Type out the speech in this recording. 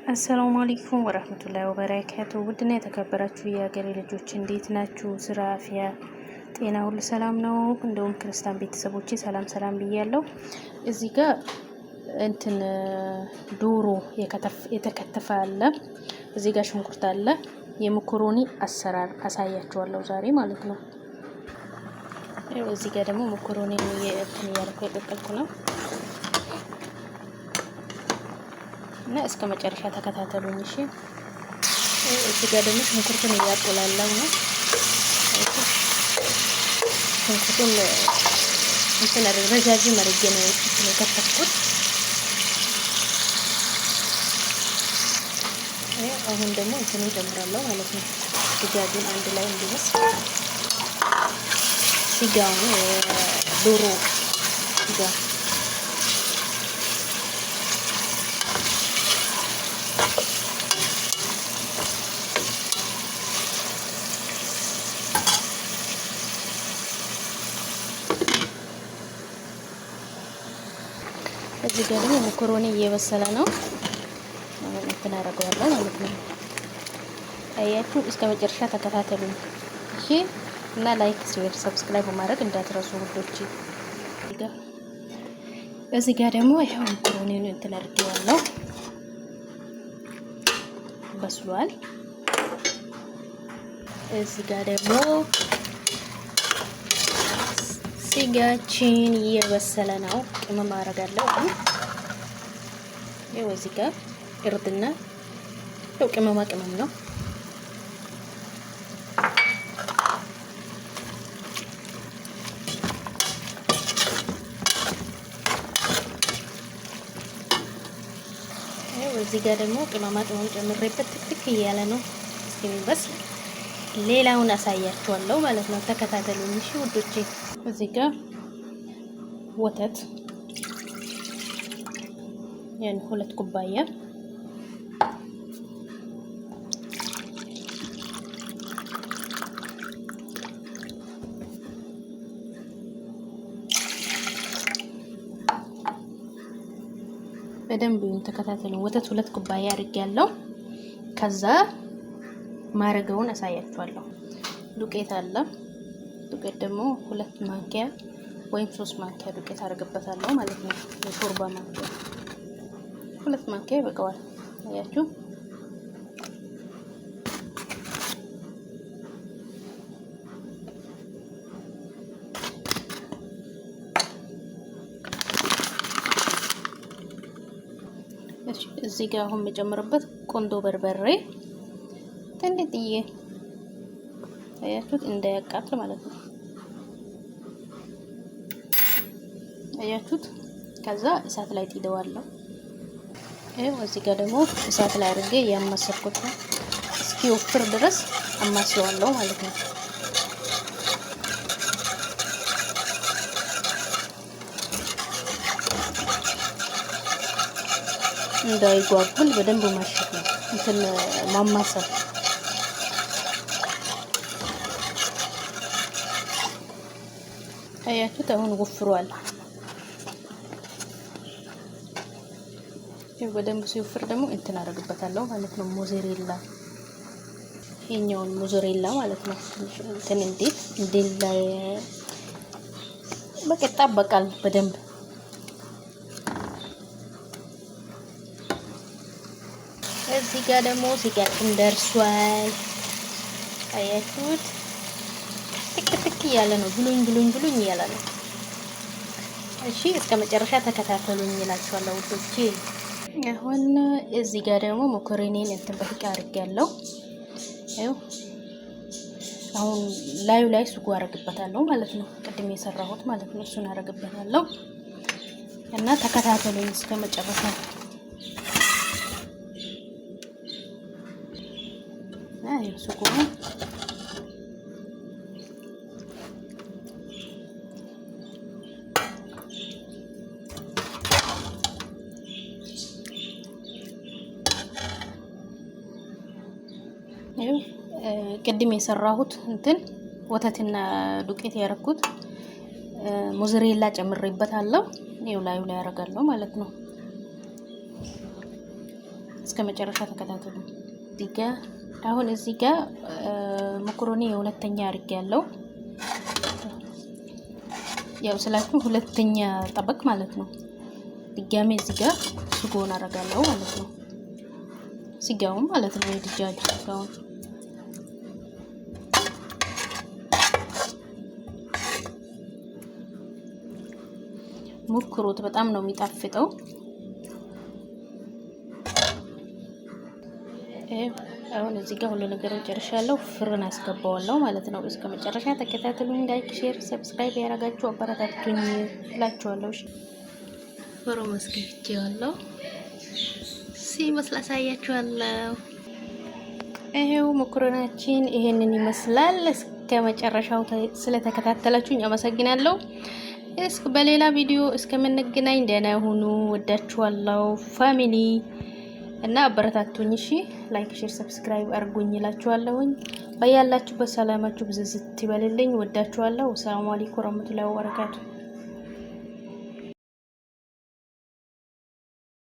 አሰላሙ አለይኩም ወራህመቱላሂ ወበረካቱ። ውድና የተከበራችሁ የሀገሬ ልጆች እንዴት ናችሁ? ስራ፣ አፍያ፣ ጤና ሁሉ ሰላም ነው? እንደውም ክርስቲያን ቤተሰቦቼ ሰላም ሰላም ብያለሁ። እዚህ ጋር ዶሮ የተከተፈ አለ። እዚህ ጋር ሽንኩርት አለ። የመኮሮኒ አሰራር አሳያችኋለሁ ዛሬ ማለት ነው። እዚህ ጋር ደግሞ መኮሮኒ ያልኩ የቀቀልኩ ነው እና እስከ መጨረሻ ተከታተሉኝ እሺ። እዚህ ጋር ደግሞ ሽንኩርቱን እያቆላላው ነው። ሽንኩርቱን ረጃጅም አድርጌ ነው የከተፍኩት። አሁን ደግሞ እጨምራለሁ ማለት ነው። ስጋውን አንድ ላይ እንዲበስ ስጋውን ዶሮ ስጋ እዚህ ጋር ደግሞ መኮሮኒ እየበሰለ ነው። እንትን አደርገዋለሁ ማለት ነው። አያችሁ፣ እስከ መጨረሻ ተከታተሉኝ እሺ። እና ላይክ፣ ሼር፣ ሰብስክራይብ በማድረግ እንዳትረሱ ውዶች። እዚህ ጋር ደግሞ ይሄው መኮሮኒውን እንትን አድርጌዋለሁ፣ በስሏል። እዚህ ጋር ደግሞ ስጋችን እየበሰለ ነው። ቅመም አደርጋለሁ። ይኸው እዚህ ጋር እርድና ቅመማ ቅመም ነው። ይኸው እዚህ ጋር ደግሞ ቅመማ ቅመም ጨምሬበት ትክትክ እያለ ነው እስከሚበስል ሌላውን አሳያችኋለሁ ማለት ነው። ተከታተሉኝ እሺ ውዶቼ። እዚህ ጋር ወተት ያን 2 ኩባያ በደንብ ተከታተሉኝ። ወተት 2 ኩባያ አድርጌያለሁ። ከዛ ማረገውን አሳያችኋለሁ። ዱቄት አለ። ዱቄት ደግሞ 2 ማንኪያ ወይም 3 ማንኪያ ዱቄት አደርግበታለሁ ማለት ነው። የሾርባ ማንኪያ 2 ማንኪያ ይበቃዋል። አያችሁ፣ እዚህ ጋር አሁን የምጨምርበት ቆንዶ በርበሬ ትንጥዬ፣ አያችሁት፣ እንዳያቃጥል ማለት ነው። አያችሁት። ከዛ እሳት ላይ ጥደዋለሁ። ይሄው እዚህ ጋር ደግሞ እሳት ላይ አድርጌ ያማሰልኩት ነው። እስኪወፍር ድረስ አማስለዋለሁ ማለት ነው። እንዳይጓጉል በደንብ ማሸት ነው እንትን ማማሰል። አያችሁት፣ አሁን ወፍሯል። በደንብ ሲወፍር ደግሞ እንትን አደርግበታለሁ ማለት ነው። ሞዘሬላ፣ ይሄኛውን ሞዘሬላ ማለት ነው። እንትን እንዴት በቃ ይጣበቃል በደንብ። እዚህ ጋር ደግሞ ሲቀጥም ደርሷል። አያችሁት፣ ትክ እያለ ነው። ብሉኝ እያለ ነው። እሺ፣ እስከ መጨረሻ ተከታተሉኝ እላችኋለሁ ውዶቼ። አሁን እዚህ ጋር ደግሞ መኮረኒን እንትን በፊት አድርጌያለሁ። ይኸው አሁን ላዩ ላይ ስጎ አደርግበታለሁ ማለት ነው። ቅድም የሰራሁት ማለት ነው። እሱን አደርግበታለሁ እና ተከታተሉኝ እስከ መጨረሻ። አይ ስጎ ቅድም የሰራሁት እንትን ወተትና ዱቄት ያረኩት ሞዘሬላ ጨምሬበታለሁ። ይኸው ላዩ ላይ ያደርጋለሁ ማለት ነው። እስከ መጨረሻ ተከታተሉ። አሁን እዚህ ጋር መኮሮኒ የሁለተኛ አድርጌያለሁ። ያው ስላችሁ ሁለተኛ ጠበቅ ማለት ነው። ድጋሜ እዚህ ጋር ስጎን አደርጋለሁ ማለት ነው። ስጋውን ማለት ነው የድጃጅ ስጋውን ሞክሩት፣ በጣም ነው የሚጣፍጠው። አሁን እዚህ ጋር ሁሉ ነገር ጨርሻለሁ። ፍርን አስገባዋለሁ ማለት ነው። እስከ መጨረሻ ተከታተሉኝ። ላይክ፣ ሼር፣ ሰብስክራይብ ያደረጋችሁ አበረታቱኝ እላችኋለሁ። ፍሩ መስገጃለሁ ሲመስል አሳያችኋለሁ። ይሄው መኮረናችን ይሄንን ይመስላል። እስከ መጨረሻው ስለተከታተላችሁኝ አመሰግናለሁ። በሌላ ቪዲዮ እስከምንገናኝ ደህና ሁኑ። ወዳችኋለሁ ፋሚሊ እና አበረታቱኝ። እሺ ላይክ፣ ሼር፣ ሰብስክራይብ አድርጉኝ እላችኋለሁኝ። በያላችሁበት ሰላማችሁ ብዝዝት ይበልልኝ። ወዳችኋለሁ። ሰላም አለይኩም ወራህመቱላሂ ወበረካቱ።